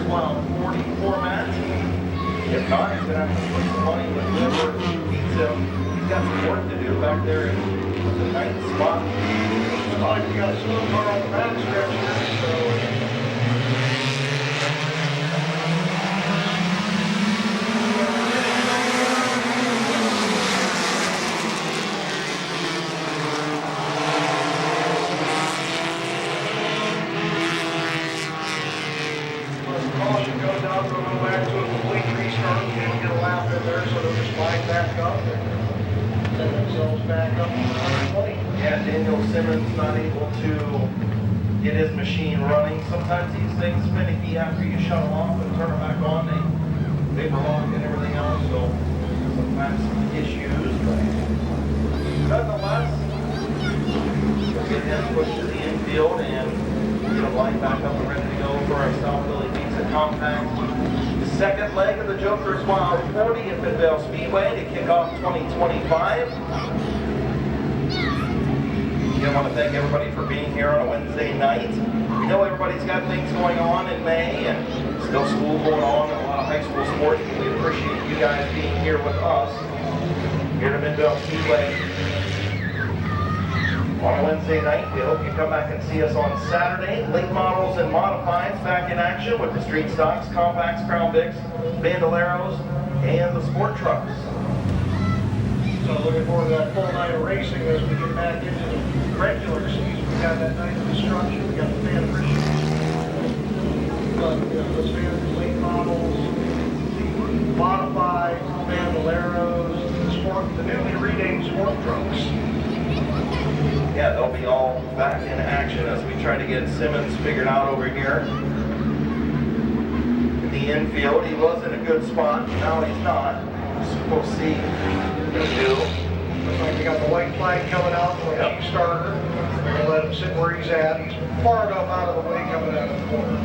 Wild 40 format. If not, he's going to have to put some money with whoever beats him. He's got some work to do back there in the ninth spot. Looks like we got a slow car on the back stretch here, so. Caution goes out, so we'll go back to a complete restart. We didn't get a lap in there, so they'll just line back up and set themselves back up to 120. Yeah, Daniel Simmons not able to get his machine running. Sometimes these things finicky after you shut them off and turn them back on. They vapor lock and everything else, so sometimes some issues. But nonetheless, we'll get him pushed to the infield and get him lined back up and ready to go for our South Philly Pizza Compact. The second leg of the Joker's Wild 40 at Midvale Speedway to kick off 2025. Again, I want to thank everybody for being here on a Wednesday night. We know everybody's got things going on in May and still school going on and a lot of high school sports, but we appreciate you guys being here with us here at Midvale Speedway on a Wednesday night. We hope you come back and see us on Saturday. Late models and modifieds back in action with the street stocks, compacts, Crown Vics, Bandoleros, and the sport trucks. So looking forward to that full night of racing as we get back into the regular season. We got that night of destruction, we got the fan appreciation. But those fans, late models, modified, Bandoleros, the newly renamed sport trucks. Yeah, they'll be all back in action as we try to get Simmons figured out over here. In the infield, he was in a good spot, now he's not. So we'll see what he'll do. Looks like we got the white flag coming out for a heat starter. We're going to let him sit where he's at. He's far enough out of the way coming out of the corner.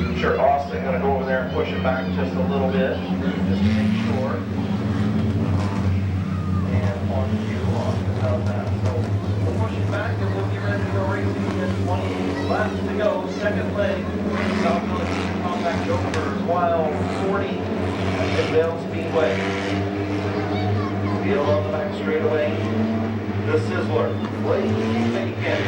I'm sure Austin going to go over there and push it back just a little bit, just to make sure. And on cue, Austin, how's that? So we'll push it back and we'll get ready to go racing at 20 laps to go. Second leg, South Philly Compact Joker's Wild 40 at Midvale Speedway. Field on the back straightaway. The Sizzler, Blake Bacon.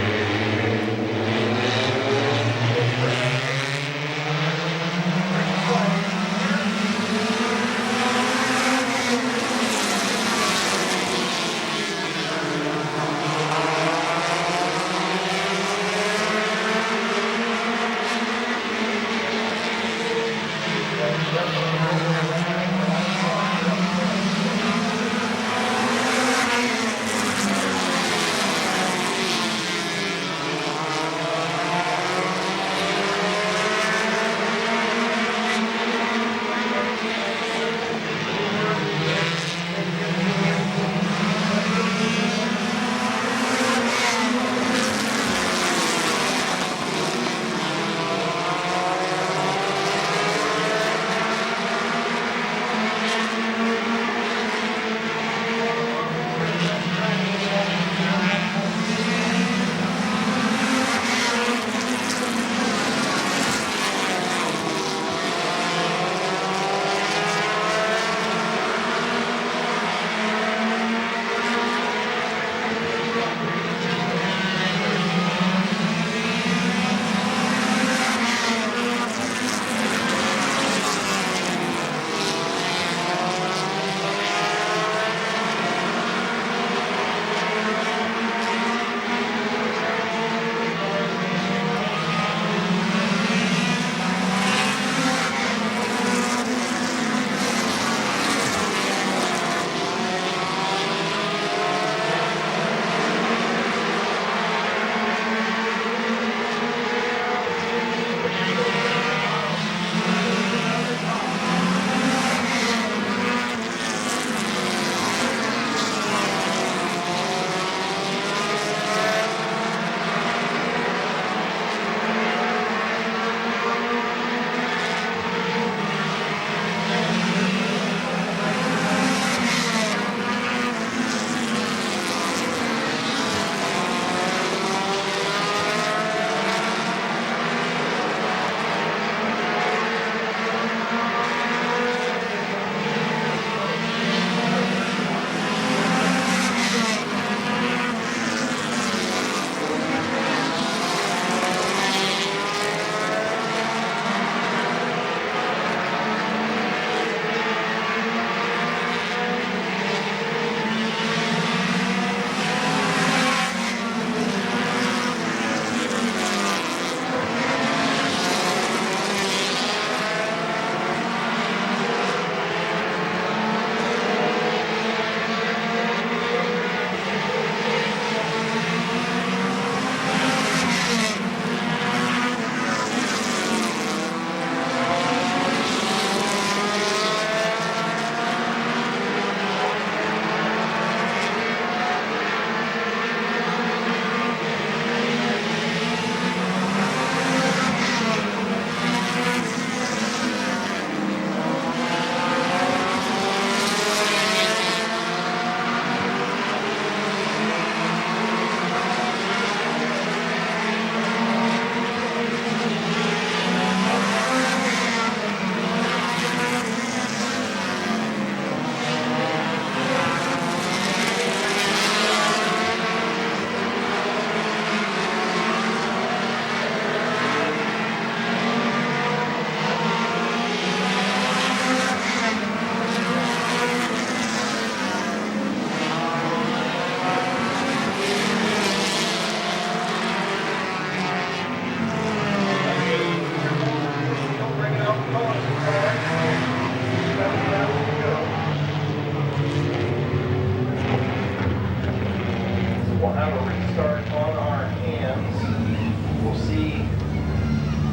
restart on our hands. We'll see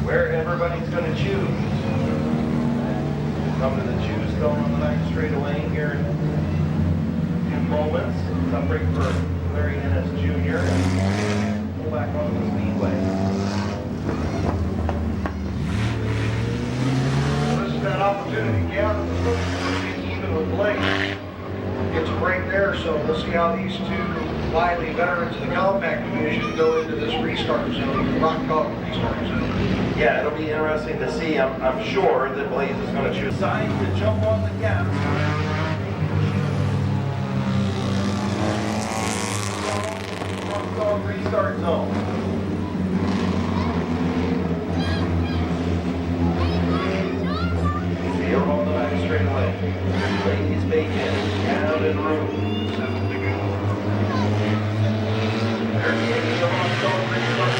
where everybody's going to choose. Come to the choose cone on the back straightaway here in a few moments. Tough break for Larry Ennis Jr. and pull back onto the speedway. This is that opportunity again. Even with Blake, gets a break there. So we'll see how these two wily veterans of the compact division go into this restart zone, the rock dog restart zone. Yeah, it'll be interesting to see. I'm sure that Blaze is going to choose side to jump on the gas. Rock dog restart zone. Field on the back straightaway. Ladies bacon, down in room. 7 to go. There's the rock dog restart.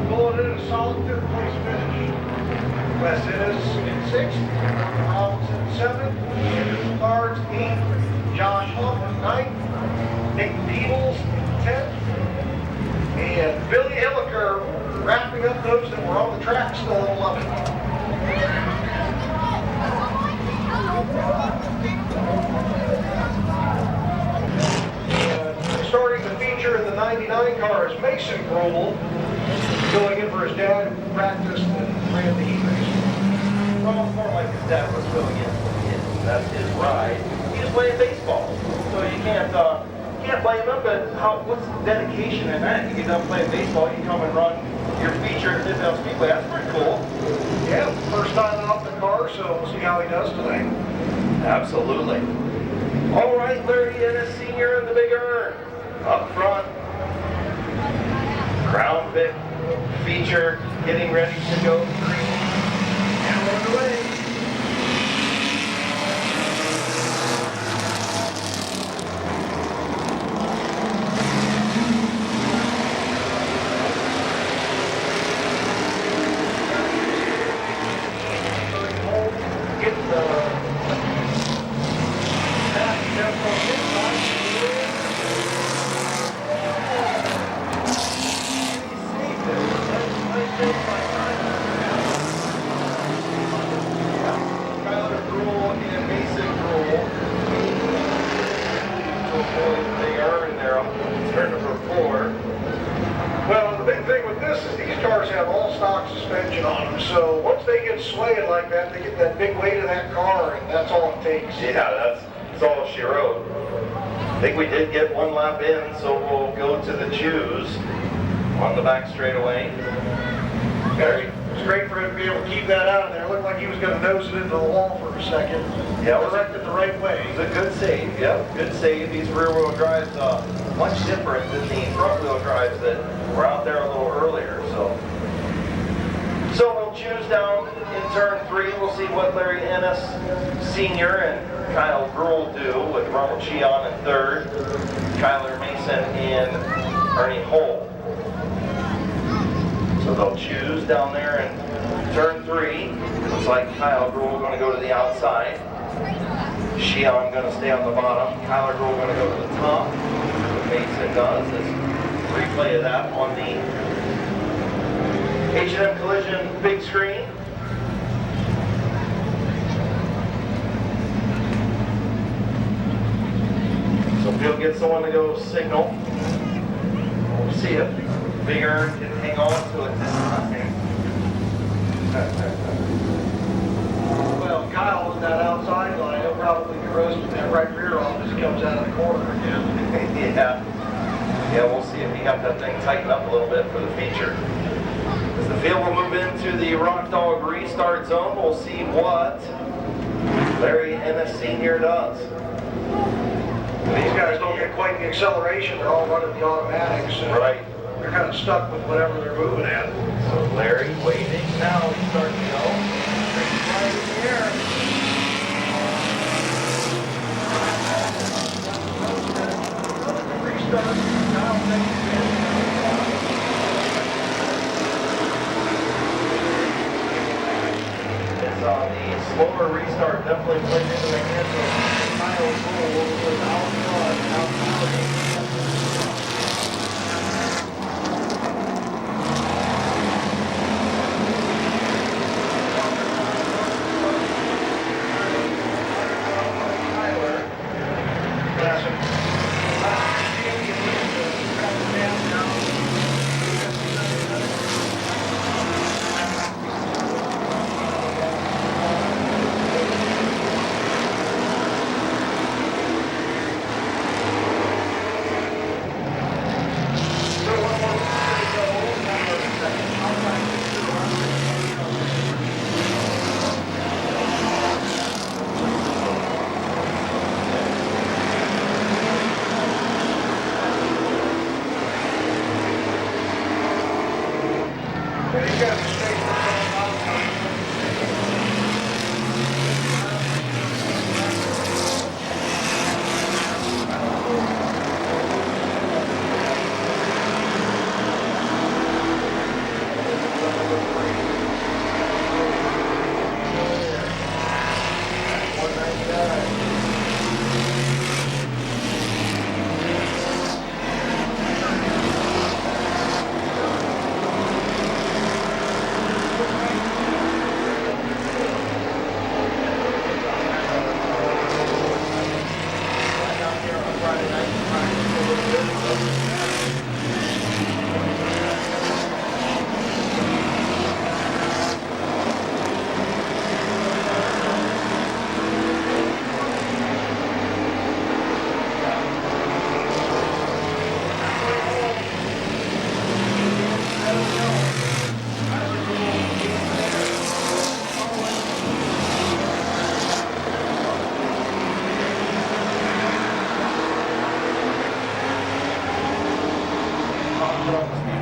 Going in a solid third place finish. Wes Ennis in sixth, Robinson in seventh, Anderson Cards eighth, Josh Huff in ninth, Nick Peebles in 10th, and Billy Hilliker wrapping up those that were on the track still in 11th. Starting the feature in the 99 car is Mason Grohl, going in for his dad who practiced and ran the heat race. Well, more like his dad was filling in. That's his ride. He was playing baseball, so you can't blame him. But what's the dedication in that? You get done playing baseball, you come and run your feature at Mid-Vid Speedway. That's pretty cool. Yeah, first time off the car, so we'll see how he does today. Absolutely. All right, Larry Ennis Sr. in the Big Earn. Up front, Crown Vic feature getting ready to go green and underway. Get the 4. Well, the big thing with this is these cars have all stock suspension on them, so once they get swaying like that, they get that big weight of that car, and that's all it takes. Yeah, that's all she wrote. I think we did get 1 lap in, so we'll go to the choose on the back straightaway. Very. It's great for him to be able to keep that out of there. It looked like he was going to nose it into the wall for a second. Yeah, it was directed the right way. It was a good save, yep, good save. These rear-wheel drives much different than the front-wheel drives that were out there a little earlier. So we'll choose down in turn 3. We'll see what Larry Ennis Sr. and Kyle Gruhl do with Ronald Cheon in 3rd, Kyler Mason and Ernie Holt. So they'll choose down there in turn 3. Looks like Kyle Gruhl going to go to the outside. Cheon going to stay on the bottom. Kyler Gruhl going to go to the top. What Mason does is replay of that on the H&M Collision big screen. So if he'll get someone to go signal, we'll see if Big Earn can hang on to it this time. Well, Kyle on that outside line, he'll probably be roasting that right rear off as he comes out of the corner again. Yeah, we'll see if he got that thing tightened up a little bit for the feature. As the field will move into the Rock Dog restart zone, we'll see what Larry Ennis Sr. does. These guys don't get quite the acceleration. They're all running the automatics. Right. They're kind of stuck with whatever they're moving at. So Larry waiting now. He's starting to go. Right in the air. Restart. Now It's on the slower restart. Definitely plays into the hands of Kyle Gruhl without front.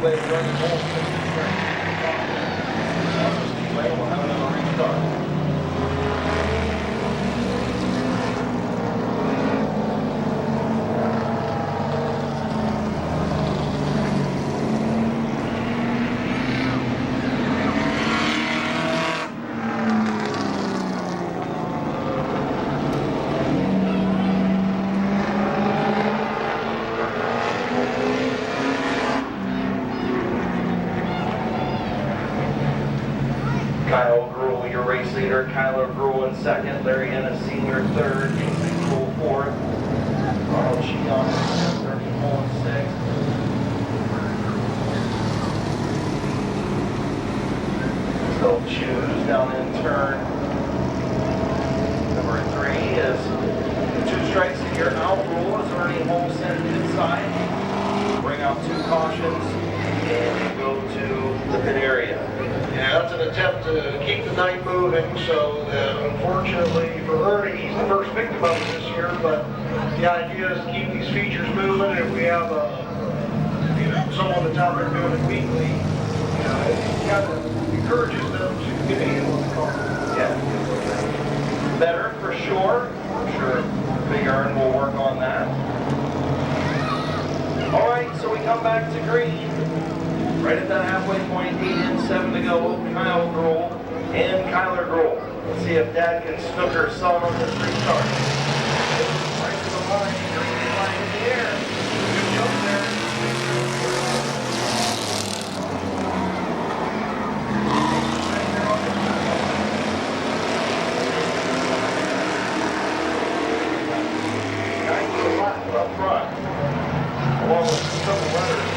Speedway running home. Speedway will have another restart. Kyle Gruhl, your race leader. Kyler Gruhl in second. Larry Ennis Sr. third. Jason Gruhl fourth. Ronald Cheon in fifth. Ernie Hole in sixth. choose down in turn number 3 is 2 strikes and you're out rule. Is there any holes sent inside? Bring out 2 cautions and you go to the pit area. Yeah, that's an attempt to keep the night moving, so unfortunately for Ernie, he's the first victim of it this year, but the idea is to keep these features moving, and if we have someone that's out there doing it weekly, it kind of encourages them to get a handle on the car. Yeah. Better for sure. I'm sure Big Earn will work on that. All right, so we come back to green. Right at that halfway point, 8 in, 7 to go. Kyle Grohl and Kyler Grohl. Let's see if Dad can snooker son on this restart. Right to the line, green line in the air. Good jump there. Up front, along with a couple letters.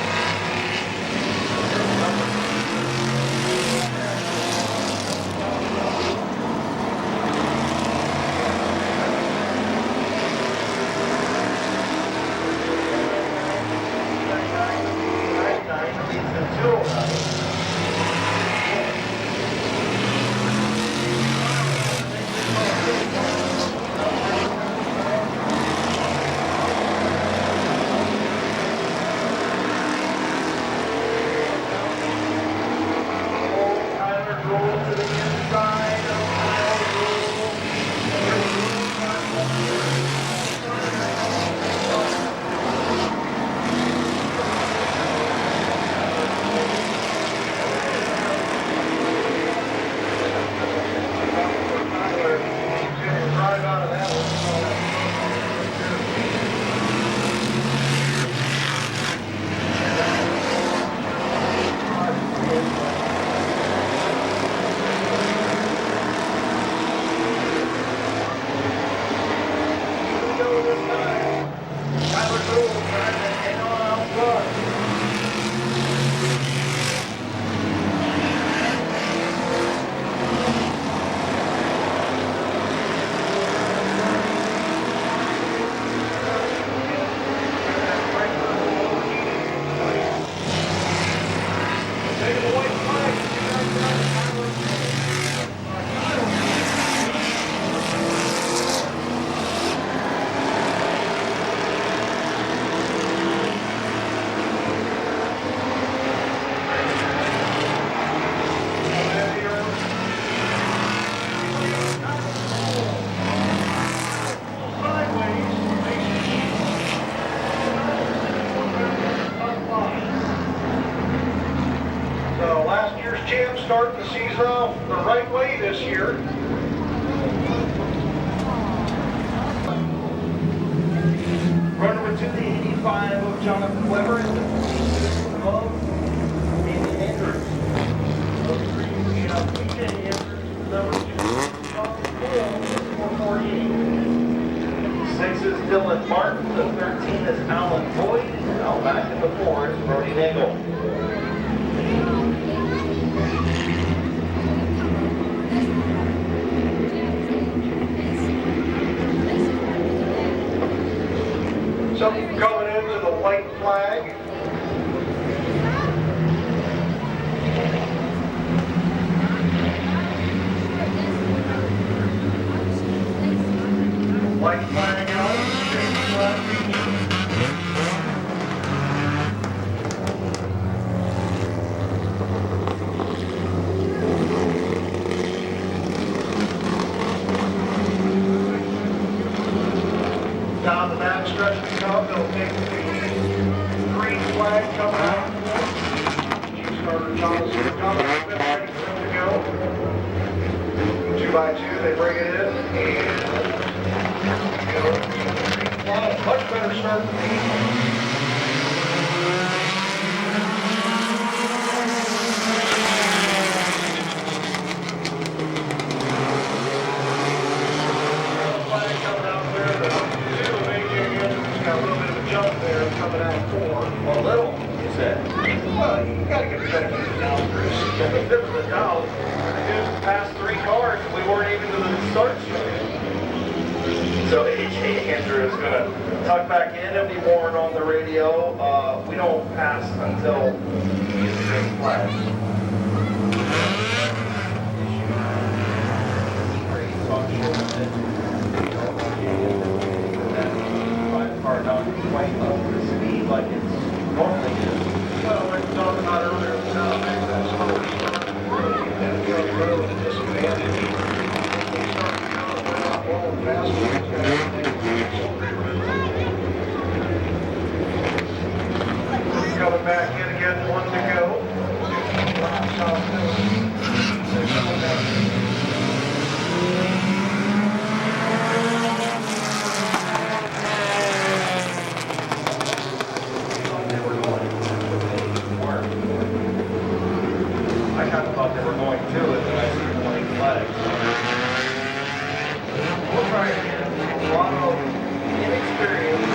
Champ starting the season off the right way this year. Run number 2, the 85 of Jonathan Weber, and the 46 of Andy Andrews. Number 3, we have PJ Andrews. Number 2, Sean Cole, 448. 6 is Dylan Martin. The 13 is Alan Boyd. And now back in the 4 is Brody Nagel. Something coming into the white flag. White flag out, change flag. Down the back stretch we come, they'll take the green flag coming out. Chief starter Thomas Smith ready for them to go. 2 by 2, they bring it in, and green flag, much better start than me. Coming out of 4. A little, you said. Well, you gotta get the benefit of the doubt, Chris. If it was a doubt, passed 3 cars and we weren't even to the start straight. So AJ Andrew is going to tuck back in and be warned on the radio. We don't pass until he gets the green flag. Car not quite up to speed like it's normally is. Well, like we talked about earlier, the sound makes that slow start and the road at disadvantage. We start to go, we're not rolling fast, we're just going to coming back in again, 1 to go. South Hill. I kind of thought they were going to it, and I see them playing flags. We'll try again. A lot of inexperience.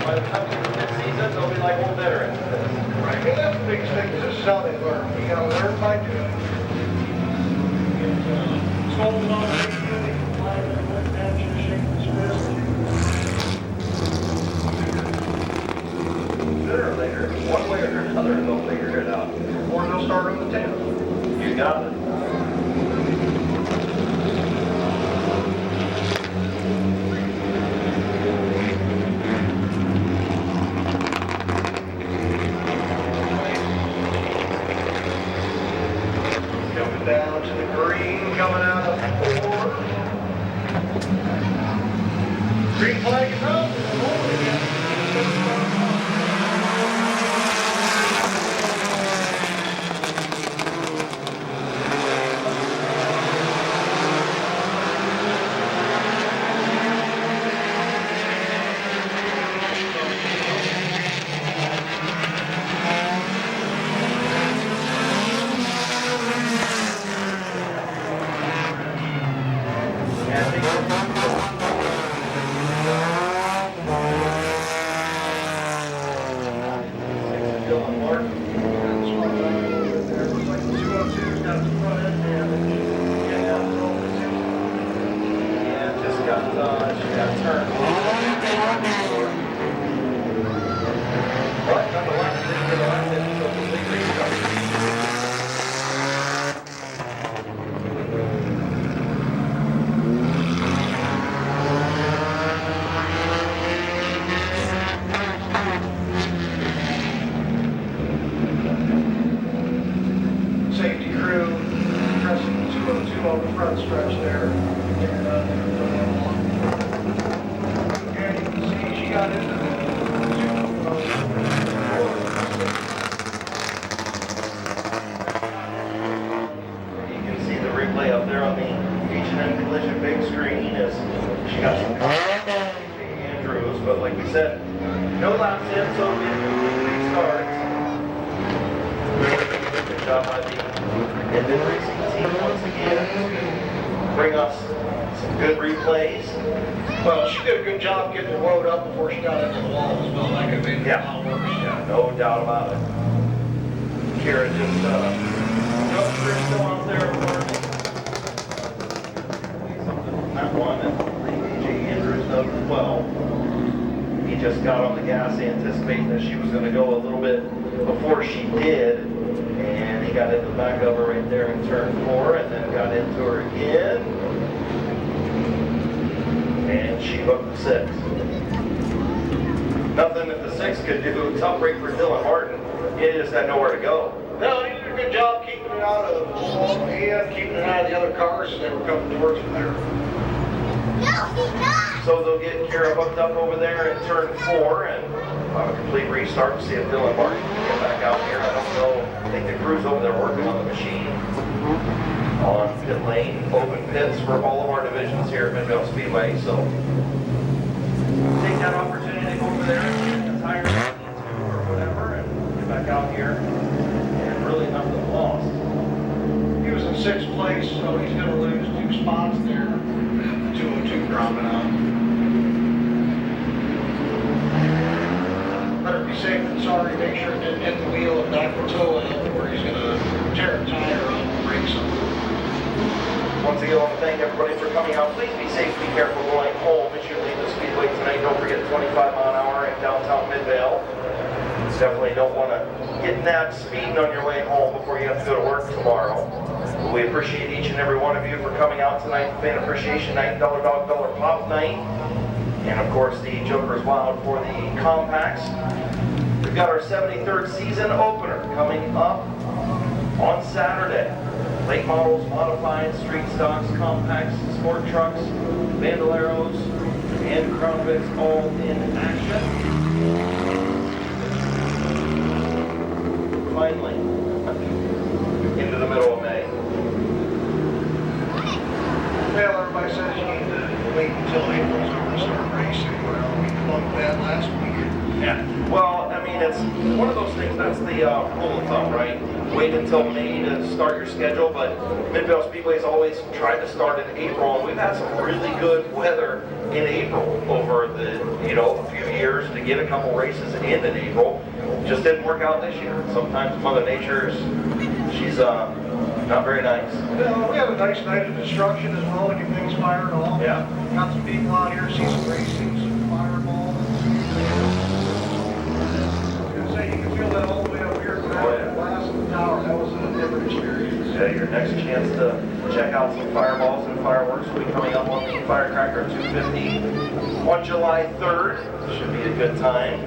By the time we get this season, they'll be like old veterans. Right, well, that's the biggest thing, is this is how they learn. You gotta learn by doing. Sold on the flag that went down, you shake his fist. Sooner or later, one way or another, they'll figure it out. Or they'll start on the 10th. You got it. Coming down to the green, coming out of 4. Green flag is up. It's rolling again. Safety crew pressing 202 on the front stretch there. And you can see she got into the You can see the replay up there on the H&M Collision big screen as she got some Andrews, but like we said, no laps in, so it'll be a restart. Good job by the Mid-Vid racing team once again to bring us some good replays. Well, she did a good job getting the road up before she got into the wall as well. That could have made a lot of work. Yeah, no doubt about it. Kira just, they're still out there, of course. Something from that one, and AJ Andrews does as well. He just got on the gas anticipating that she was going to go a little bit before she did, and he got into the back of her right there in turn 4, and then got into her again, and she hooked the 6. Nothing that the 6 could do. Tough break for Dylan Martin. He just had nowhere to go. No, he did a good job keeping it out of the wall and keeping it out of the other cars as they were coming towards him there. So they'll get Kira hooked up over there in turn 4 and a complete restart to see if Dylan Martin can get back out here. I don't know. I think the crew's over there working on the machine on pit lane, open pits for all of our divisions here at Midvale Speedway. So take that opportunity to go over there and get the tires or whatever and get back out here. And really nothing lost. He was in 6th place, so he's going to lose 2 spots there. 202 dropping out. Better be safe than sorry. Make sure it didn't hit the wheel of back the toe in. tear a tire on the brakes on. Once again, I want to thank everybody for coming out. Please be safe, be careful going home as you leave the speedway tonight. Don't forget 25 mile an hour in downtown Midvale. Definitely don't want to get nabbed speeding on your way home before you have to go to work tomorrow. We appreciate each and every one of you for coming out tonight. Fan Appreciation Night, $1 Dog, $1 Pop Night. And of course, the Joker's Wild for the compacts. We've got our 73rd season opener coming up on Saturday. Late models, modified, street stocks, compacts, sport trucks, bandoleros, and Crown Vics all in action. Finally, into the middle of May. Well, everybody says you need to wait until April's when we start racing. Well, we plugged that last week. Yeah. Well, I mean, it's one of those things, that's the rule of thumb, right? Wait until May to start your schedule, but Midvale Speedway's always tried to start in April, and we've had some really good weather in April over the, a few years to get a couple races in April. Just didn't work out this year. Sometimes Mother Nature's, she's not very nice. Well, we had a nice night of destruction as well, to get things fired off. Yeah. Got some people out here, see some racing, some fireball. I was gonna say, you can feel that all the way up here. Oh, yeah. Glass in the tower, that was a different experience. Yeah, your next chance to check out some fireballs and fireworks will be coming up on the Firecracker 250 on July 3rd. Should be a good time.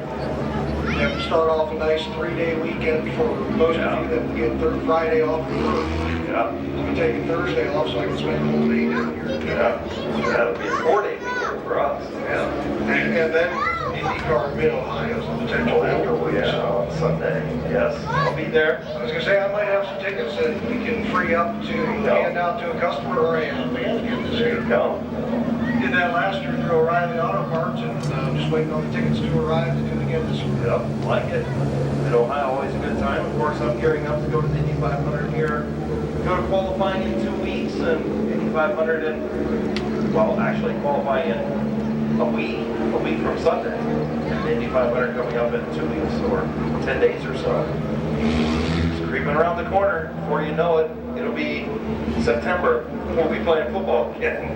We have to start off a nice 3-day weekend for most of you that get Friday off of work. Yeah. I'll be taking Thursday off so I can spend the whole day down here. Yeah. That'll be a 4-day weekend for us. Yeah. And then IndyCar Mid-Ohio is a potential afterwards. Yeah, on Sunday. Yes. I'll be there. I was gonna say, I might have some tickets that we can free up to hand out to a customer or a fan again this There year. you go. Did that last year through O'Reilly Auto Parts, and just waiting on the tickets to arrive to do it again this year. Yep, like it. Mid-Ohio, always a good time. Of course, I'm gearing up to go to the Indy 500 here. Go to qualifying in 2 weeks, and Indy 500 actually qualifying in a week from Sunday. And Indy 500 coming up in 2 weeks or 10 days or so. It's creeping around the corner. Before you know it, it'll be September. We'll be playing football again.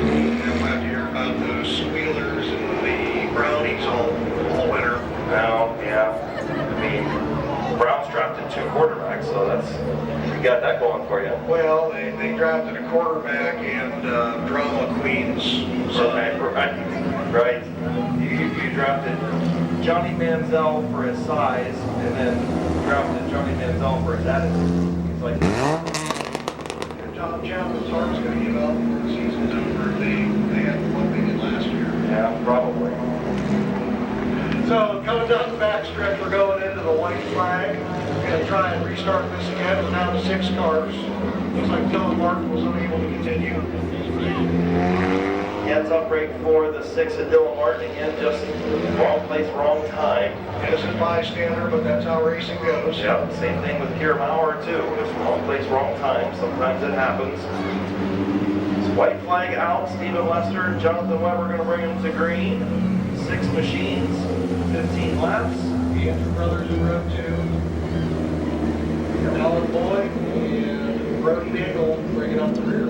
I'm glad to hear about the squealers and the brownies all winter. Now, yeah. I mean, Browns drafted 2 quarterbacks, so you got that going for you. Well, they drafted a quarterback and drama queens. So Right. You drafted Johnny Manziel for his size, and then drafted Johnny Manziel for his attitude. He's like, Tom Chapman's heart's going to give up before the season's over. They had what they did last year. yeah, probably. So coming down the backstretch, we're going into the white flag. We're going to try and restart this again. We're down to 6 cars. Looks like Dylan Martin was unable to continue. Heads-up break for the 6 at Dylan Martin again, just wrong place, wrong time. Innocent bystander, but that's how racing goes. Yeah, same thing with Kier Maurer too. Just wrong place, wrong time. Sometimes it happens. It's white flag out. Stephen Lester and Jonathan Weber going to bring him to green. 6 machines, 15 laps. The Andrew brothers in row 2. Alan Boyd and Brody Nagel bringing up the rear.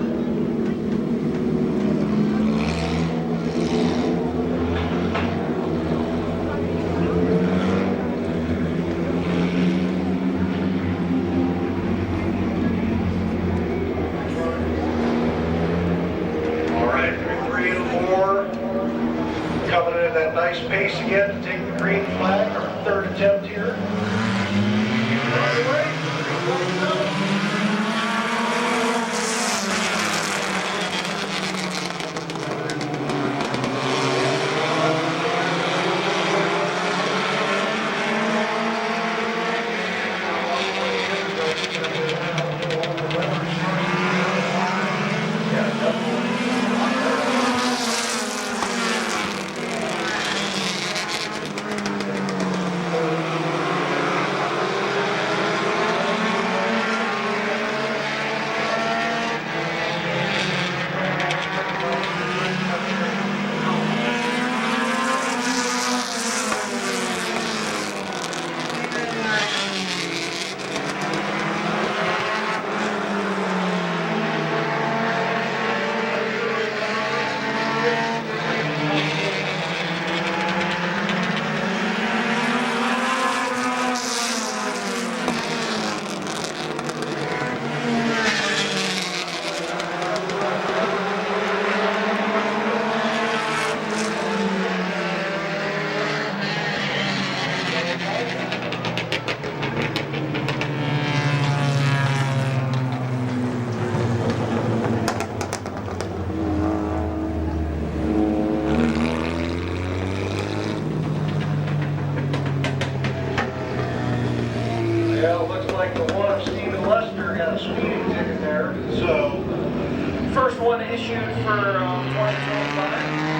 Coming in at that nice pace again to take the green flag, our 3rd attempt here. issued for 2025.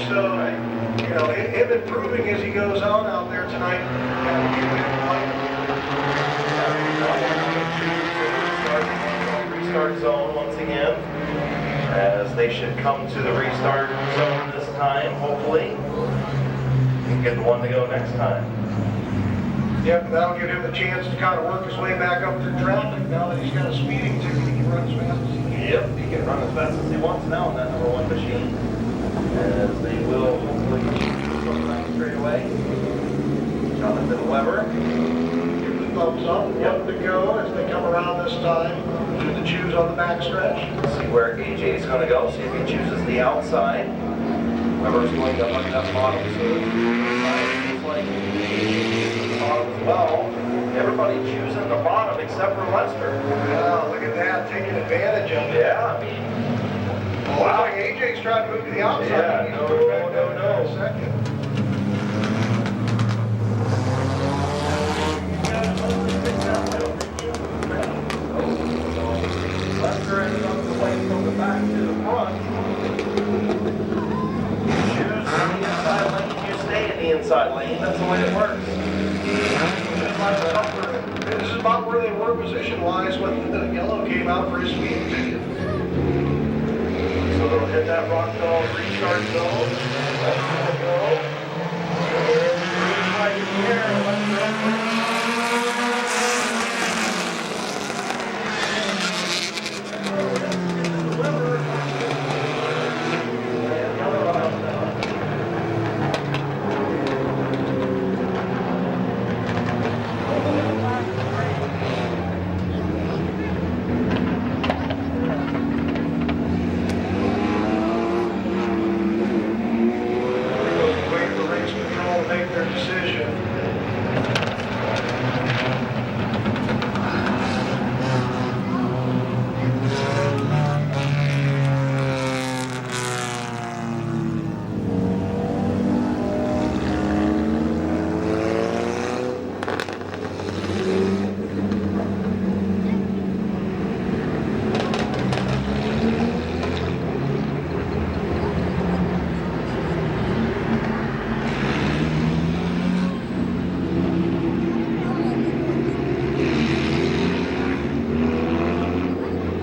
So, you know, him improving as he goes on out there tonight. Restart zone once again, as they should come to the restart zone this time, hopefully. And get the one to go next time. Yep, that'll give him a chance to kind of work his way back up through traffic. Now that he's got a speeding ticket, he can run as fast as he can. Yep, he can run as fast as he wants now on that number one machine. As they will hopefully sometime straight away. Jonathan Weber. Give the thumbs up, one to go as they come around this time. Do the choose on the backstretch. See where AJ's going to go, see if he chooses the outside. Weber's going to hunt that bottom soon. Looks like the bottom as well. Everybody choosing the bottom except for Lester. Wow, look at that, taking advantage of it. Yeah, I mean, Wow. Looks like AJ's trying to move to the outside. Yeah, He needs no, to move back no, down no. in a second. Lester ended up playing from the back to the front. Choose the inside lane, you stay in the inside lane. That's the way it works. This is about where they were position-wise when the yellow came out for his speed ticket. So they'll hit that Rockville restart zone. Lester will go. Right here, Wait for race control to make their decision.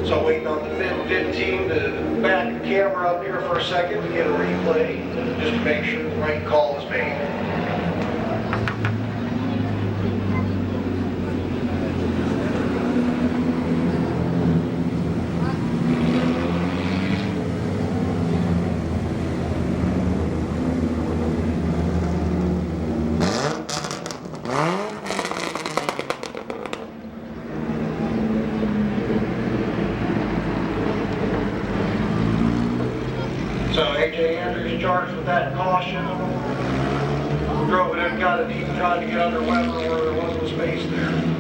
So waiting on the Mid-Vid team to back the camera up here for a second to get a replay, just to make sure the right call is made. So AJ Andrews charged with that caution. Drove it in, got it deep, trying to get under Weber where there wasn't a space there.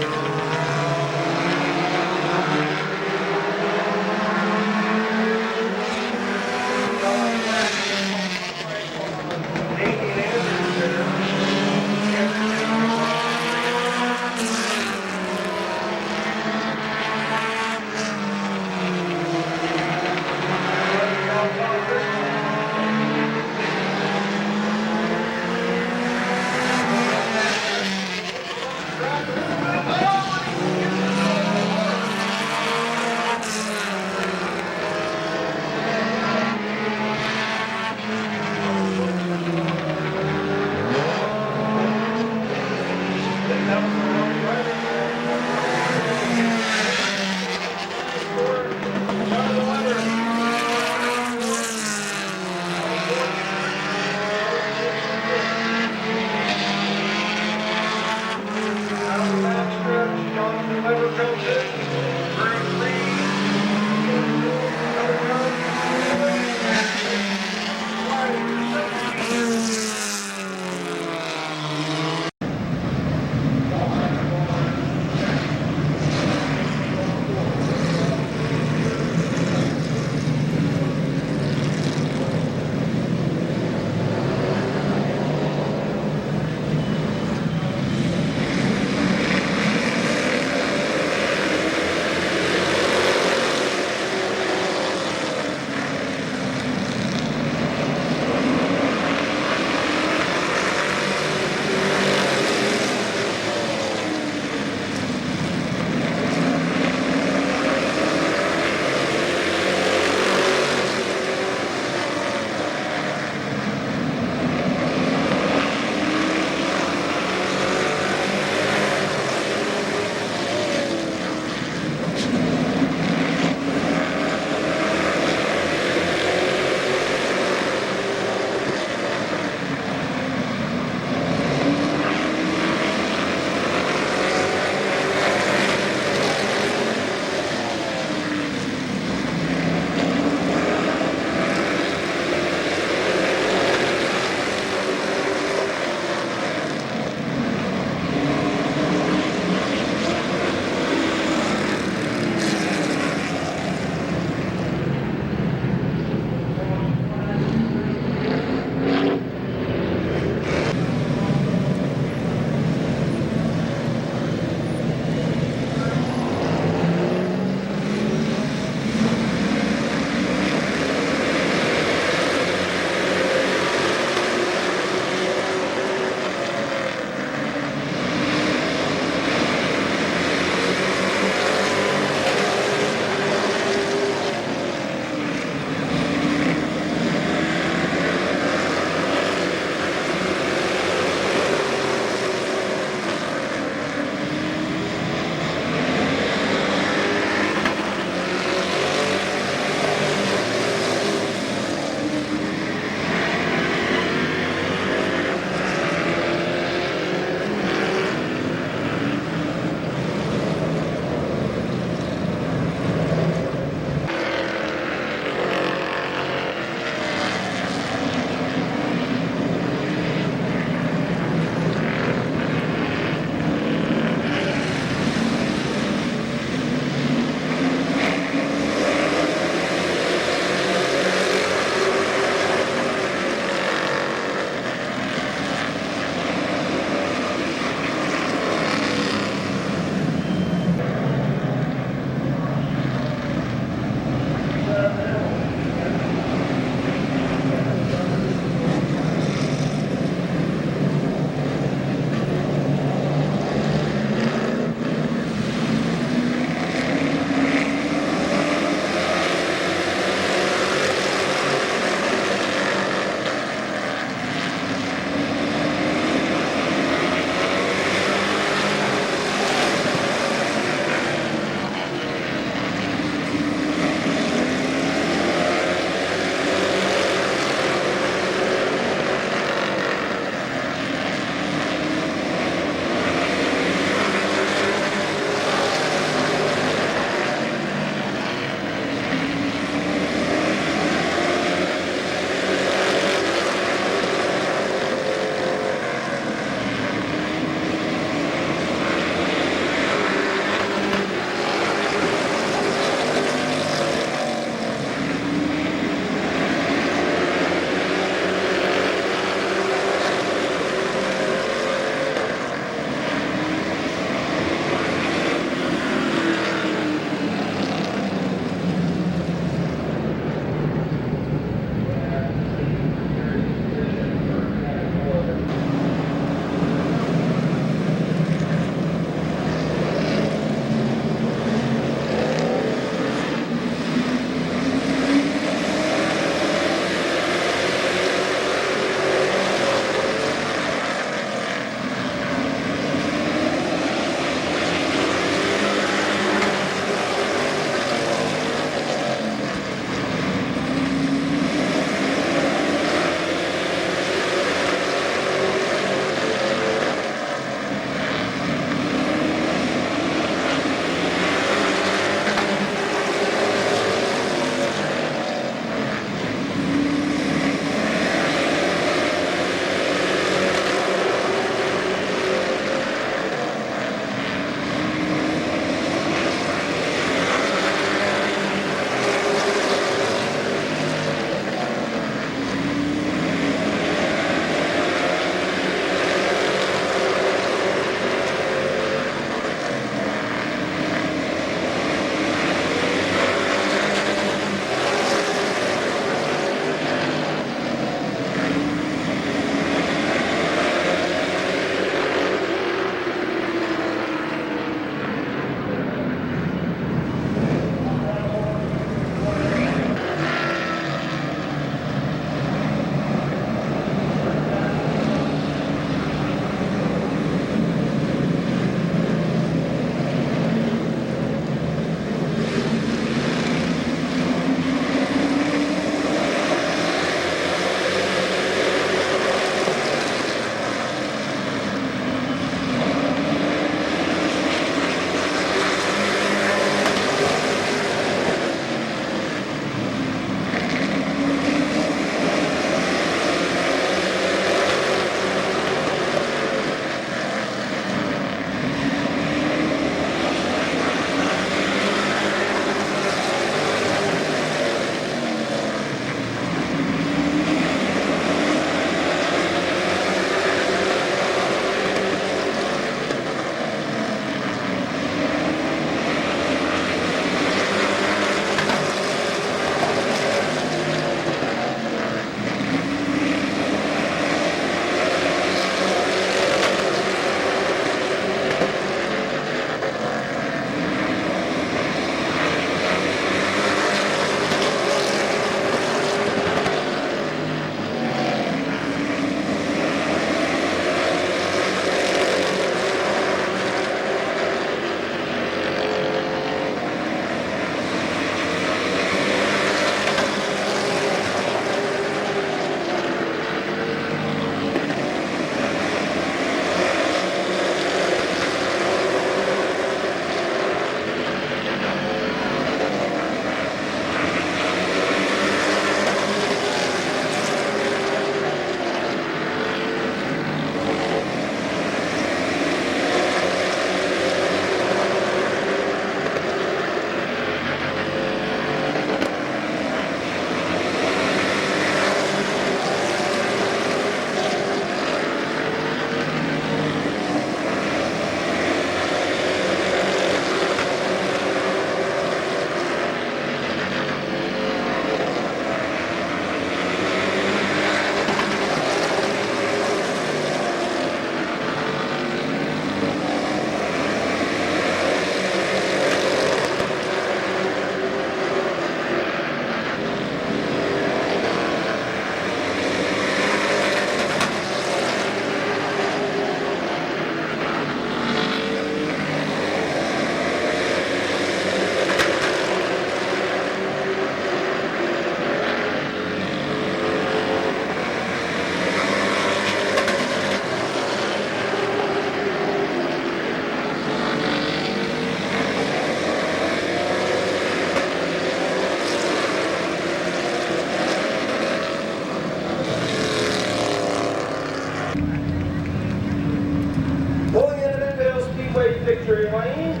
victory lane.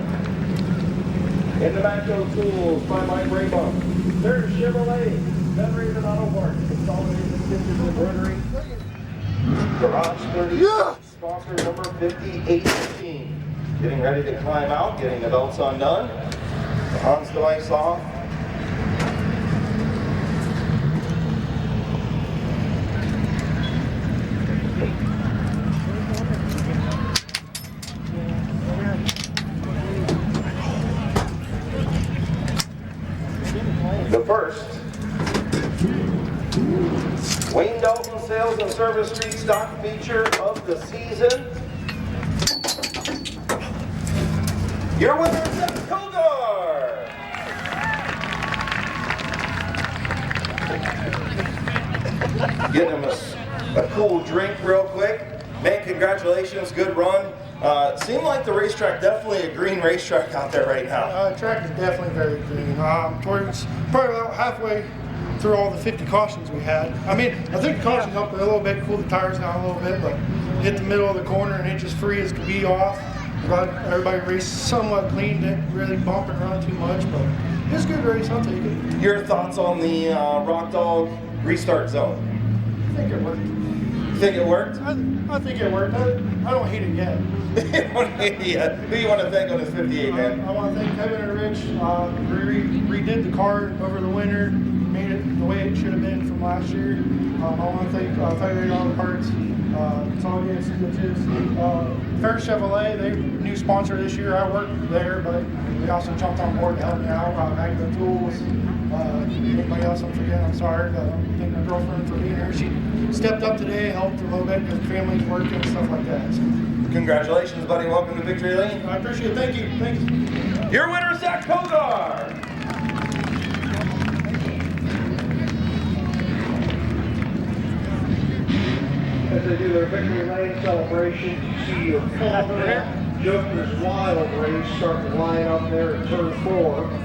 In the Macho Tools by Mike Raybum. There's Chevrolet, Federated Auto Parts, Consolidated Stitches and Rotary. Garage 30, sponsor number 5815. Getting ready to climb out, getting the belts undone. The Hans device off. The first Wayne Dalton Sales and Service Street Stock feature of the season. Your winner is the Cougar. Get him a cool drink real quick. Man, congratulations, good run. Seemed like the racetrack, definitely a green racetrack out there right now. The track is definitely very green. Towards probably about halfway through all the 50 cautions we had. I mean, I think the caution helped a little bit, cool the tires down a little bit, but hit the middle of the corner and it just free as could be off. Everybody raced somewhat clean, didn't really bump and run too much, but it's a good race, I'll take it. Your thoughts on the Rock Dog restart zone? I think it worked. You think it worked? I think it worked. I don't hate it yet. Who do you want to thank on this 58, man? I want to thank Kevin and Rich. Redid the car over the winter, made it the way it should have been from last year. I want to thank Federated Auto Parts, Consolidated Stitches, Fair Chevrolet. They're a new sponsor this year. I work there, but they also jumped on board to help me out. Magna Tools. Anybody else I'm forgetting, I'm sorry. Thank my girlfriend for being here. She stepped up today, helped a little bit because the family's working and stuff like that. So. Congratulations, buddy. Welcome to Victory Lane. I appreciate it. Thank you. Thanks. Your winner is Zach Kogar. As they do their Victory Lane celebration, you see your Joker's Wild race starting to line up there at turn 4.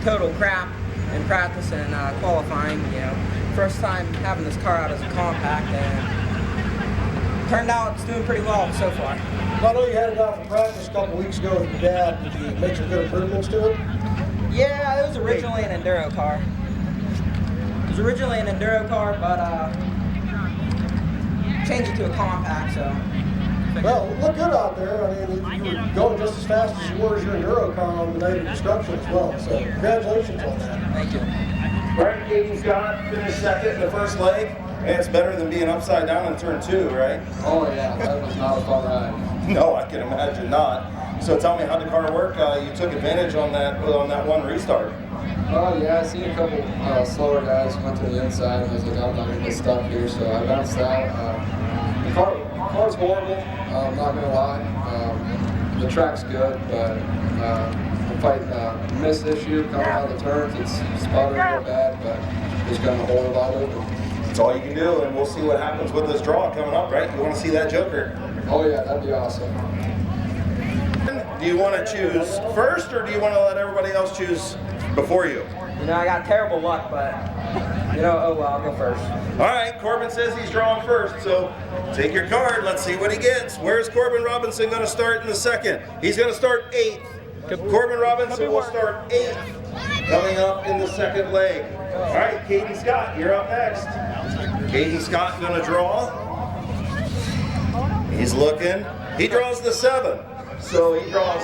total crap in practice and qualifying. You know, first time having this car out as a compact, and turned out it's doing pretty well so far. Well, I know you had it out for practice a couple weeks ago with your dad. Did you make some good improvements to it? Yeah, it was originally an enduro car. It was originally an enduro car, but changed it to a compact, so. Well, it looked good out there. I mean, you were going just as fast as you were as your enduro car on the night of destruction as well. So, congratulations on that. Thank you. Brian Caden Scott finished second in the first leg. And it's better than being upside down in turn 2, right? Oh yeah, that was not a fun ride. No, I can imagine not. So tell me, how'd the car work? You took advantage on that one restart. Oh yeah, I seen a couple slower guys went to the inside, and I was like, I'm not gonna get stuck here, so I bounced out. The car's horrible. I'm not gonna lie. The track's good, but I'm fighting a miss issue coming out of the turns. It's spotted real bad, but just gonna hold it all open. That's all you can do, and we'll see what happens with this draw coming up, right? You want to see that Joker? Oh yeah, that'd be awesome. Do you want to choose first, or do you want to let everybody else choose before you? You know, I got terrible luck, but, you know, oh well, I'll go first. All right, Corbin says he's drawing first, so take your card. Let's see what he gets. Where's Corbin Robinson going to start in the second? He's going to start 8th. Corbin Robinson will start 8th coming up in the second leg. All right, Caden Scott, you're up next. Caden Scott going to draw. He's looking. He draws the 7. So he draws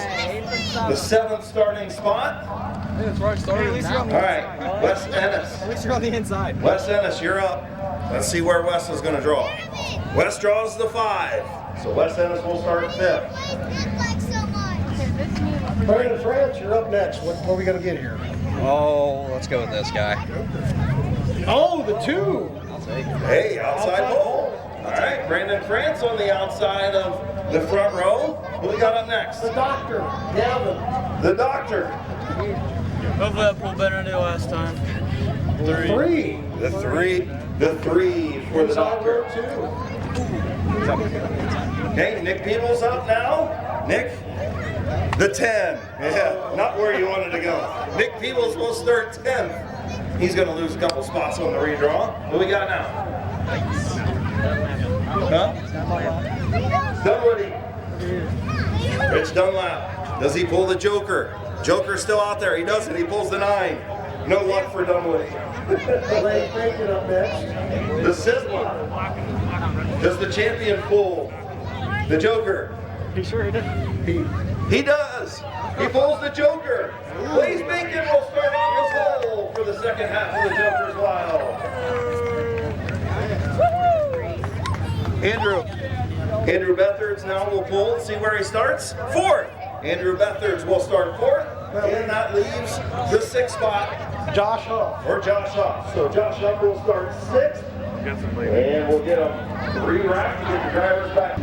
the 7th starting spot. Hey, that's where I started. All right, Wes Ennis. At least you're on the inside. Wes Ennis, you're up. Let's see where Wes is going to draw. Wes draws the 5. So Wes Ennis will start 5th. Brandon France, you're up next. What are we going to get here? Oh, let's go with this guy. Oh, the 2. Hey, outside pole. All right, Brandon France on the outside of the front row. Who we got up next? The doctor, Gavin. The doctor. Hopefully I pulled better than I did last time. 3. The 3 for the Inside doctor. row 2. Okay, Nick Peebles up now. Nick, the 10. Yeah, not where you wanted to go. Nick Peebles will start 10th. He's going to lose a couple spots on the redraw. What we got now? Huh? Dunwoody. Rich Dunlap. Does he pull the Joker? Joker's still out there. He doesn't. He pulls the 9. No luck for Dunwoody. Ray Bacon up next. The Sizzler. Does the champion pull the Joker? He sure did. He does. He pulls the Joker. Blaze Bacon will start on the pole for the second half of the Joker's Wild. Andrew Bethards now will pull. See where he starts? 4th. Andrew Bethards will start 4th. And that leaves the 6th spot. Josh Huff. Or Josh Huff. So Josh Huff will start 6th. And we'll get him re-racked to get the drivers back.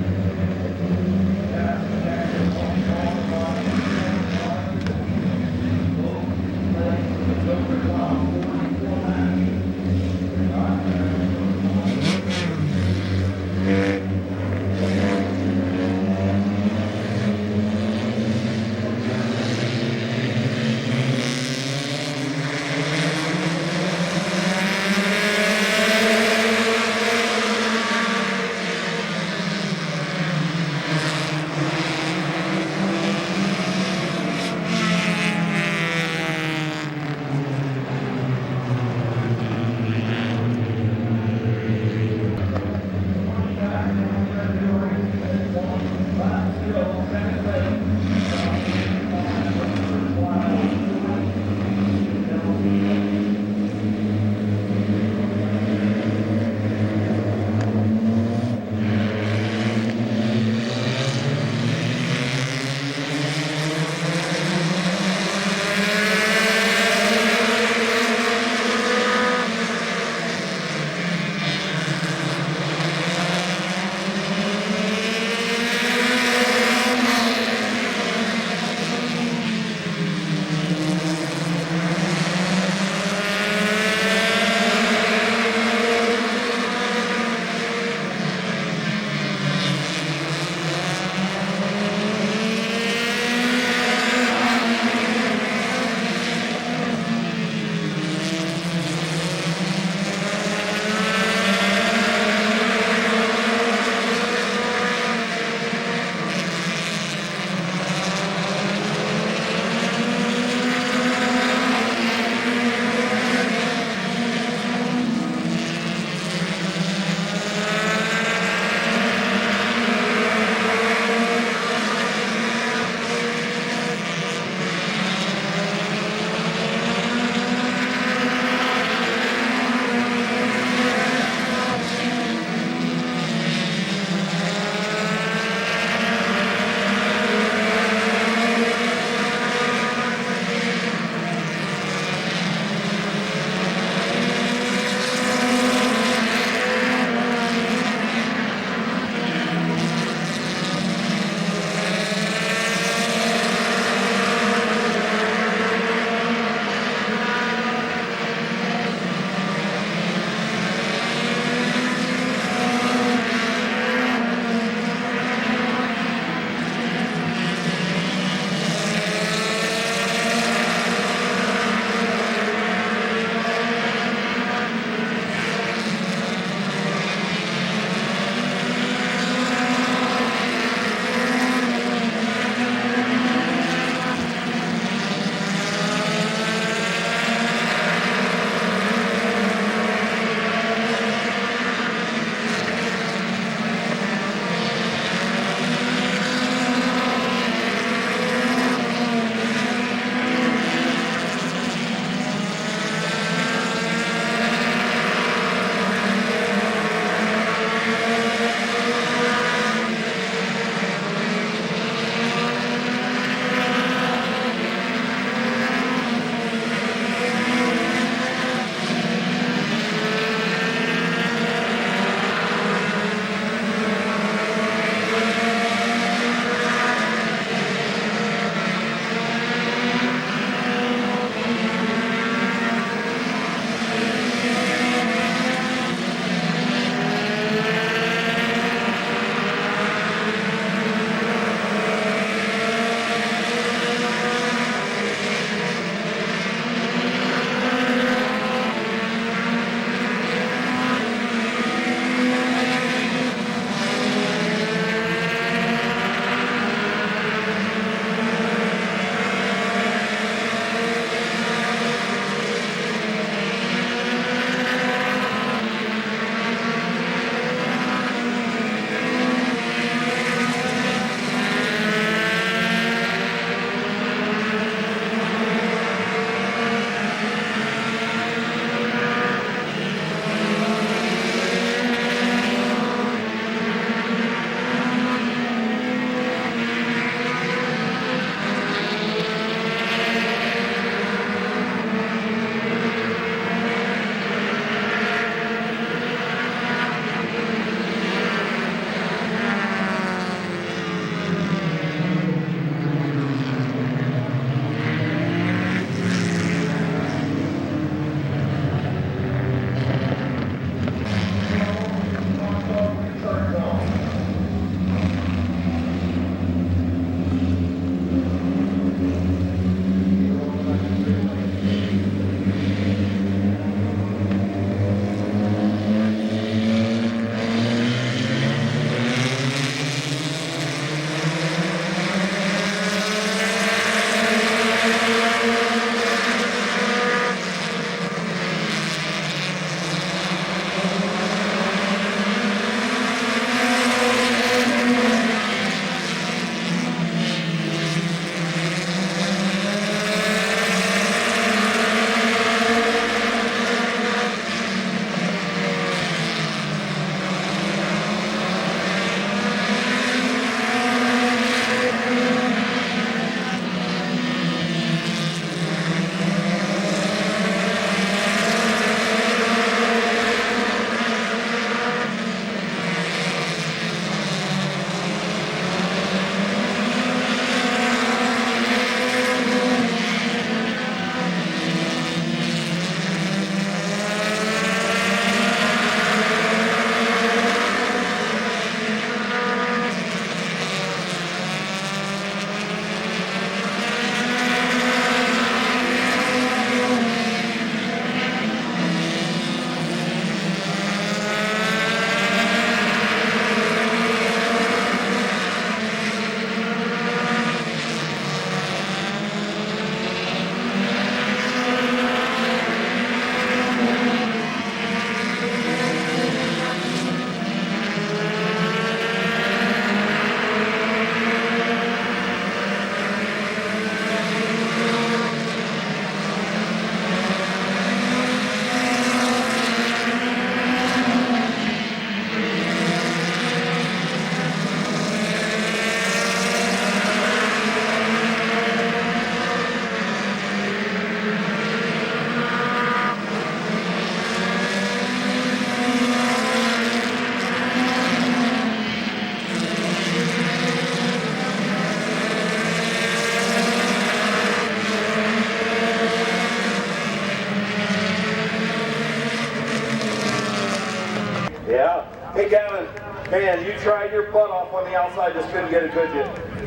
Man, you tried your butt off on the outside, just couldn't get it, could you?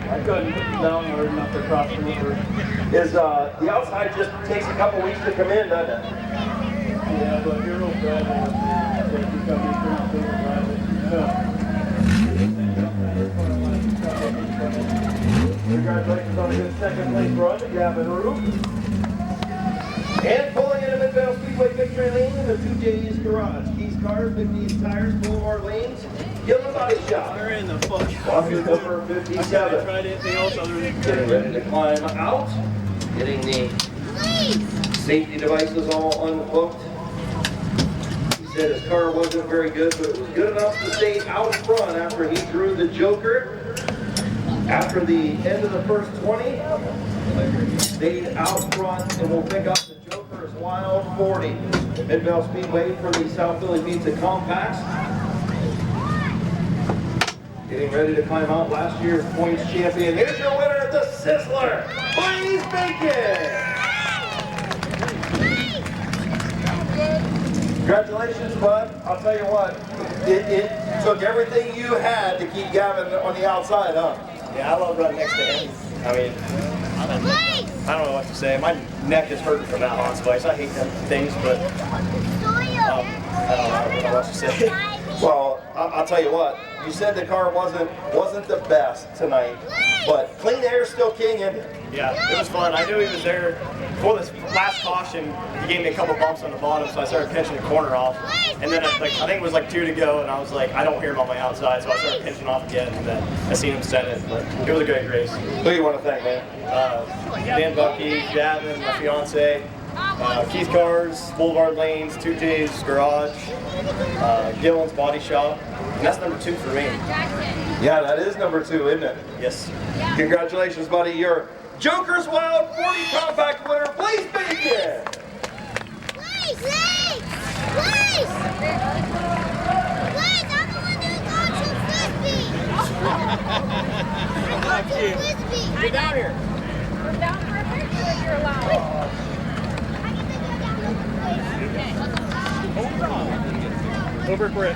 I couldn't put it down hard enough to cross the river. Is the outside just takes a couple weeks to come in, doesn't it? Yeah, but you're real bad. You come in pretty soon and ride it. Congratulations on a good second place run to Gavin Roof. And pulling into Midvale Speedway victory lane in the 2J's Garage. Keys Cars, Big D's Tires, Boulevard Lanes, Gillen Body Shop. They're in the fuck. Walking number I 57. haven't tried anything else other than Getting ready to climb out. Getting the safety devices all unhooked. He said his car wasn't very good, but it was good enough to stay out front after he drew the Joker. After the end of the first 20, stayed out front, and we'll pick up the Joker's Wild 40 at Midvale Speedway for the South Philly Pizza Compacts. Getting ready to climb out, last year's points champion. Here's your winner, the Sizzler, Blaze Bacon. Congratulations, bud. I'll tell you what, it took everything you had to keep Gavin on the outside, huh? Yeah, I love running next to him. I mean, I don't know what to say. My neck is hurting from that hot spice. I hate them things, but I don't know what to say. Well, I'll tell you what. You said the car wasn't the best tonight, but clean air's still king, isn't it? Yeah, it was fun. I knew he was there. Before this last caution, he gave me a couple bumps on the bottom, so I started pinching the corner off. And then I think it was like 2 to go, and I was like, I don't hear him on my outside, so I started pinching off again, and then I seen him set it. But it was a great race. Who do you want to thank, man? Dan Bucky, Gavin, my fiance, Keith Cars, Boulevard Lanes, 2J's Garage, Gillen's Body Shop, and that's number 2 for me. Yeah, that is number 2, isn't it? Yes. Congratulations, buddy. You're Joker's Wild 40 compact winner, Blaze Bacon. Blaze! Blaze! Blaze, I'm the one who's on to Frisbee! I'm on to Frisbee! Get down here. We're down for a picture if you're allowed. I can go down. Okay. Over quick.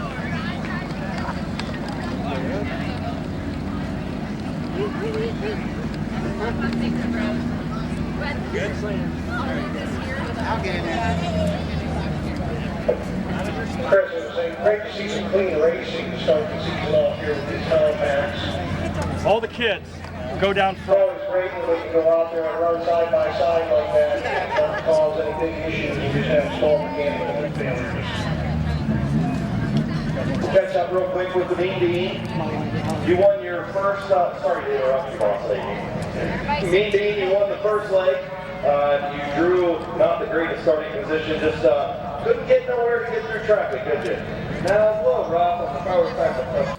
Good slam. Chris, it was great to see some clean racing to start the season off here with these compacts. All the kids go down It's front. always great when we can go out there and run side by side like that, not cause any big issues, you just have small mechanical failures. Catch up real quick with the Mean. You won your first, sorry to interrupt you, boss lady. Mean, you won the first leg. You drew not the greatest starting position, just couldn't get nowhere to get through traffic, could you? Now, it's a little rough on the power factor.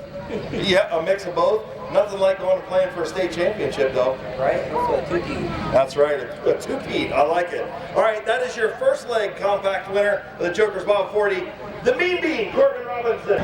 Yeah, a mix of both. Nothing like going and playing for a state championship, though. Right? Hopefully a two-peat. That's right, a two-peat. I like it. All right, that is your first leg compact winner of the Joker's Wild 40, the Mean Bean, Corbin Robinson.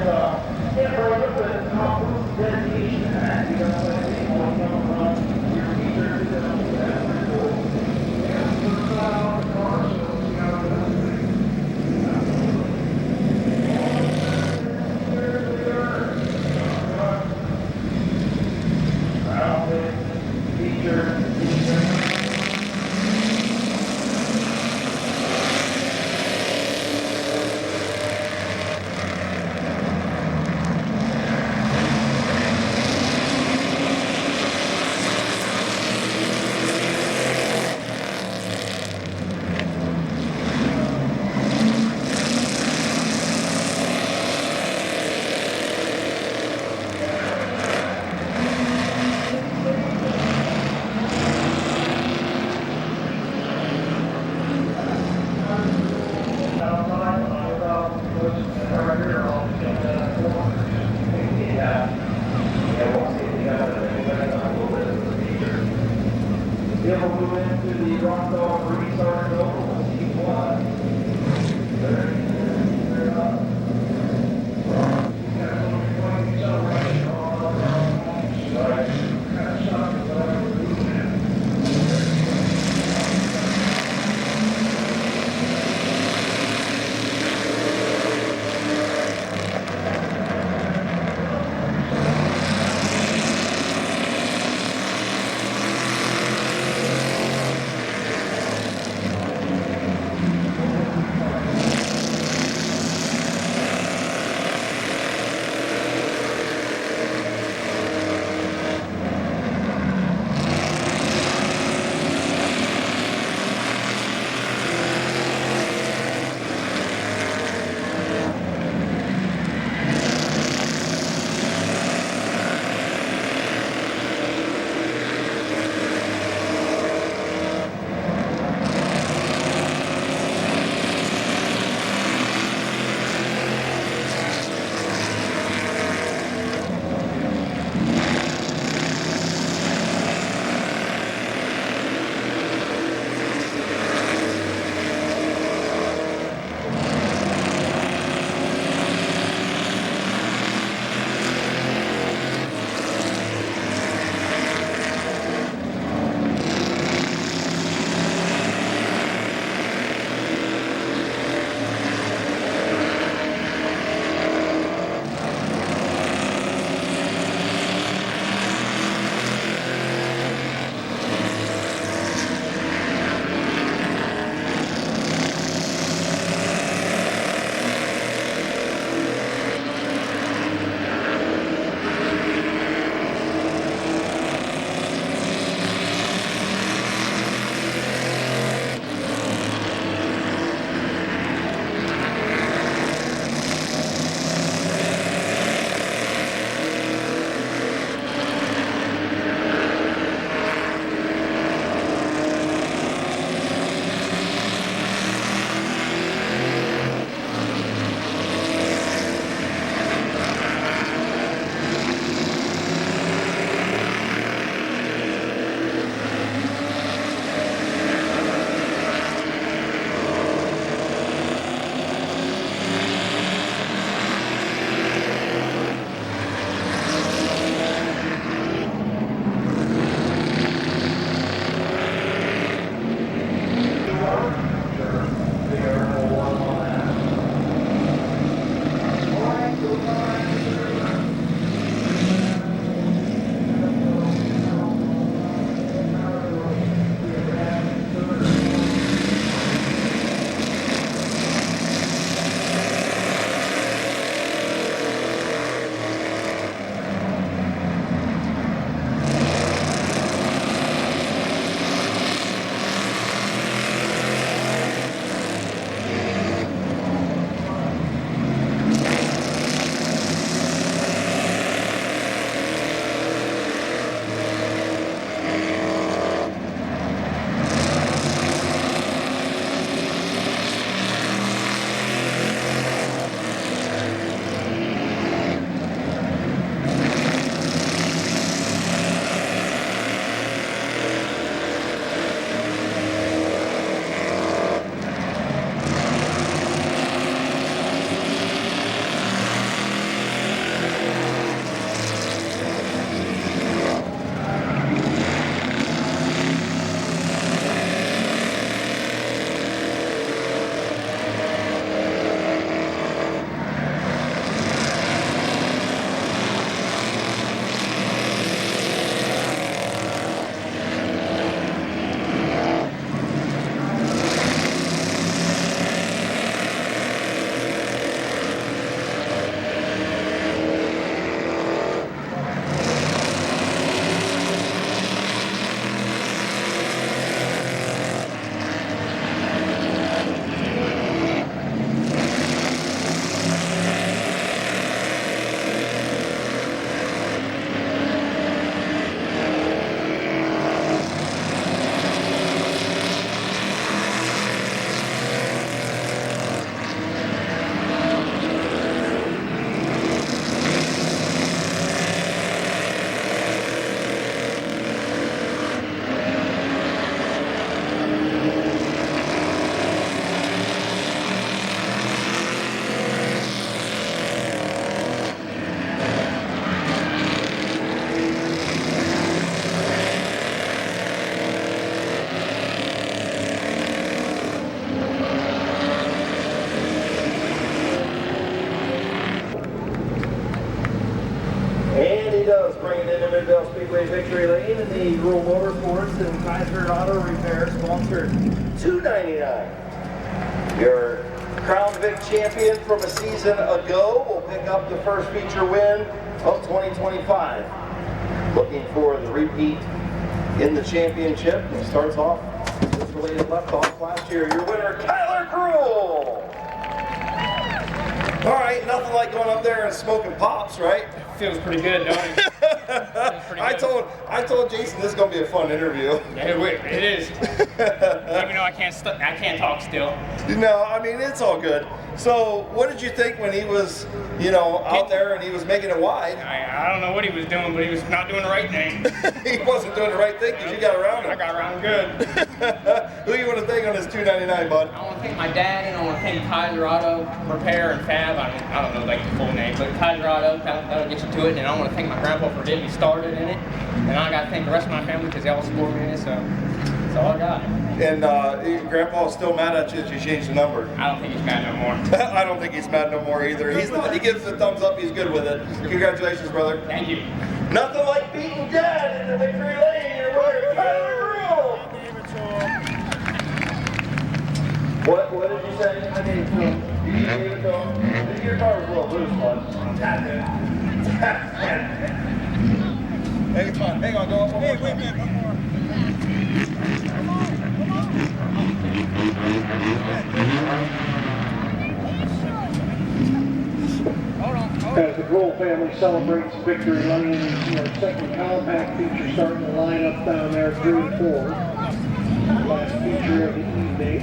Victory Lane and the Rural Motorsports and Kaiser Auto Repair sponsored $2.99. Your Crown Vic champion from a season ago will pick up the first feature win of 2025. Looking for the repeat in the championship. It starts off this related left off last year. Your winner, Tyler Gruhl. All right, nothing like going up there and smoking pops, right? Feels pretty good, don't it? I told Jason this is gonna be a fun interview. It is. Even though I can't talk still. No, I mean it's all good. So, what did you think when he was, out there and he was making it wide? I don't know what he was doing, but he was not doing the right thing. He wasn't doing the right thing because you got around him. I got around good. Who you want to thank on this $2.99, bud? I want to thank my dad, and I want to thank Kaiser Auto Repair and Fab. I don't know like the full name, but Kaiser Auto, that'll get you to it. And I want to thank my grandpa for getting me started in it. And I got to thank the rest of my family because they all support me in it. So that's all I got. And Grandpa is still mad at you that you changed the number. I don't think he's mad no more. I don't think he's mad no more either. He gives the thumbs up. He's good with it. Congratulations, brother. Thank you. Nothing like beating Dad in the victory lane. Your winner, Tyler Gruhl. What did you say? I gave it to him. You gave it to him. Your car was a little loose, bud. Hey, come on. Hang on. Go up one more time. As the Gruhl family celebrates Victory Lane, our second compact feature starting to line up down there 3 and 4. Last feature of the evening.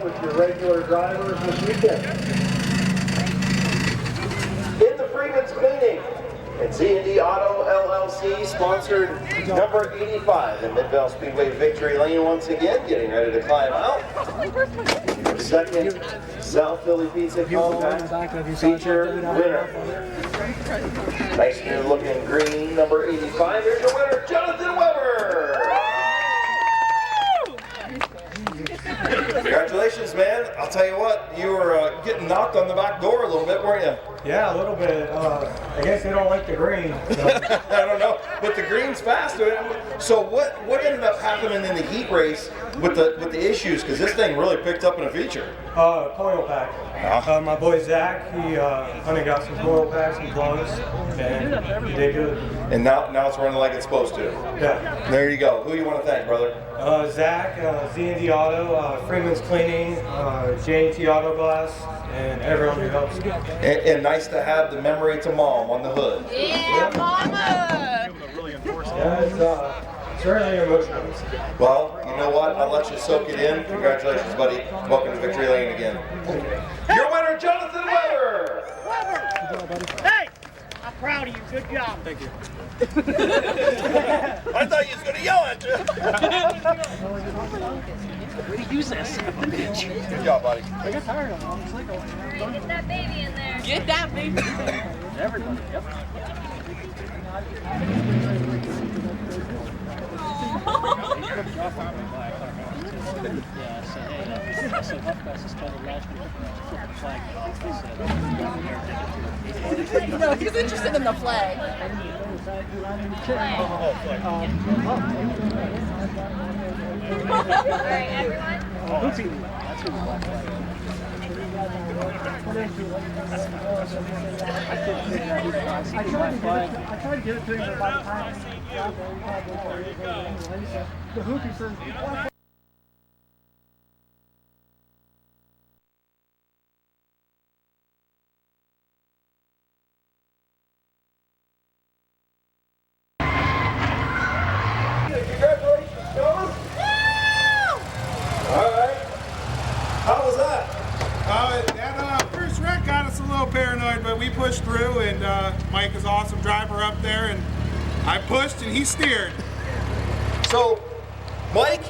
with your regular drivers this weekend. In the Freeman's Cleaning and Z&D Auto LLC sponsored number 85 in Midvale Speedway Victory Lane once again, getting ready to climb out. Second South Philly Pizza Compact feature winner. Nice new looking green, number 85. Here's your winner, Jonathan Weber. Congratulations, man. I'll tell you what, you were getting knocked on the back door a little bit, weren't you? Yeah, a little bit. I guess they don't like the green. So. I don't know, but the green's fast. So what ended up happening in the heat race with the issues? Because this thing really picked up in a feature. Coil pack. My boy Zach, he got some coil packs and plugs, and he did good. And now it's running like it's supposed to. Yeah. There you go. Who you want to thank, brother? Zach, Z&D Auto, Freeman's Cleaning, J&T Auto Glass, and everyone who helps. And nice to have the memory to mom on the hood. Yeah, mama! Yeah, it's certainly emotional. Well, you know what? I'll let you soak it in. Congratulations, buddy. Welcome to Victory Lane again. Your winner, Jonathan Weber. Hey! I'm proud of you. Good job. Thank you. I thought you was going to yell at you. Way to use this. Good job, buddy. I got tired of them. Get that baby in there. Get that baby. Everybody. Yep. No, he's interested in the flag. Alright, everyone? Who's eating? That's who the black flag is. I tried to get it to him about the time. The hoopy says, Congratulations, fellas. All right. How was that? That first wreck got us a little paranoid, but we pushed through, and Mike is an awesome driver up there, and I pushed and he steered. So, Mike,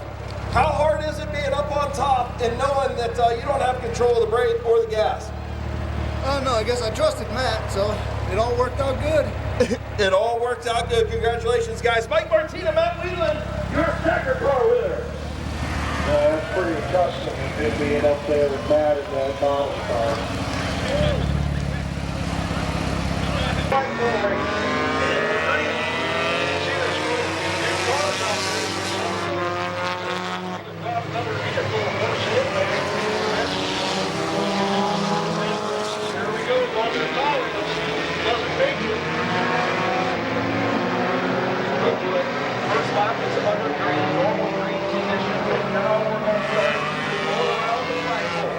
how hard is it being up on top and knowing that you don't have control of the brake or the gas? Oh no, I guess I trusted Matt, so it all worked out good. It all worked out good. Congratulations, guys. Mike Martina, Matt Whelan, your Stacker car winner. That's pretty accustomed to being up there with Matt in that model car. First lap is under green, normal green conditions, and now we're going to start all around the cycle.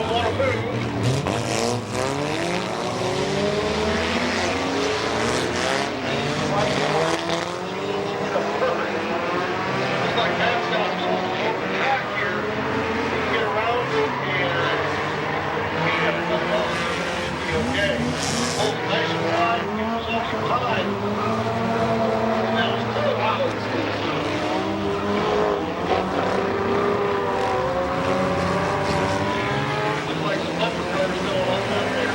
don't want to move. It's like Matt's got some open track here. You can get around it and beat everybody else. It'll be okay. Hold it nice and wide, give yourself some time. That was close. Wow. Looks like some bumper cars going on out there.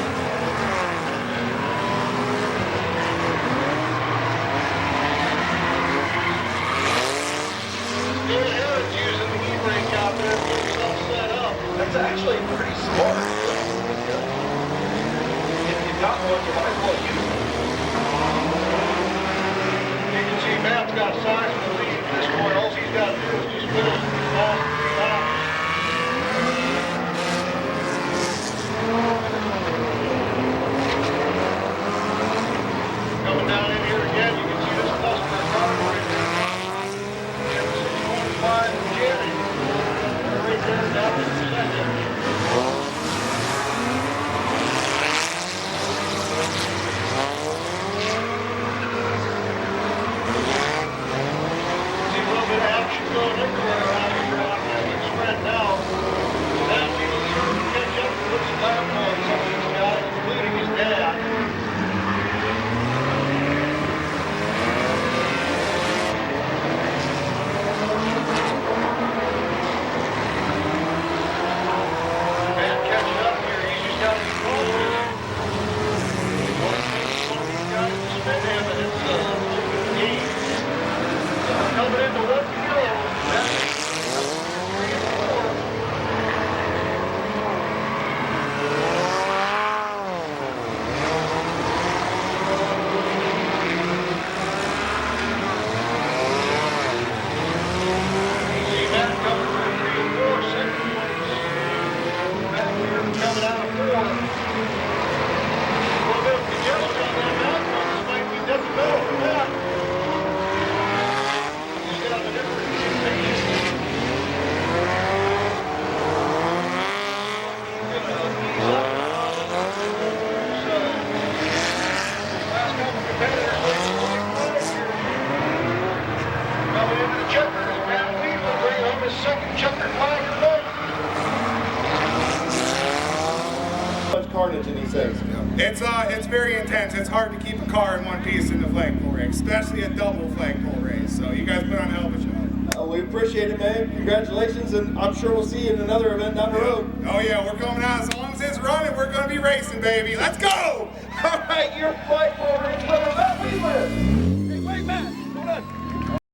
David Harrod's using the e-brake out there to get himself set up. That's actually pretty smart. If you've got one, you might as well use it. You can see Matt's got size for the lead at this point. All he's got to do is just finish the last 3 laps. Coming down in here again, you can see this customer car right there. And 625 Jerry. They're right there down in second. See a little bit of action going everywhere around here out there. It's spread now. Now people sure can catch up and put some lap on some of these guys, including his dad. Matt catching up here, he's just got to be cautious. One of these guys to spin him and it's open game. Coming into one to go. That's 3 and 4. See Matt coming for 3 and 4, second place. Back here coming out of 4. A little bit of congestion on that back one. This might be detrimental for Matt. He's got a different pace. Last couple competitors coming into the checkers. Matt Weaver bringing home his second checkered flag of the night. Much carnage in these things. It's very intense. It's hard to keep a car in one piece in the flagpole race, especially a double flagpole race. So you guys put on a hell of a show. We appreciate it, man. Congratulations, and I'm sure we'll see you in another event down the road. Oh yeah, we're coming out. As long as it's running, we're going to be racing, baby. Let's go! All right, you're fun.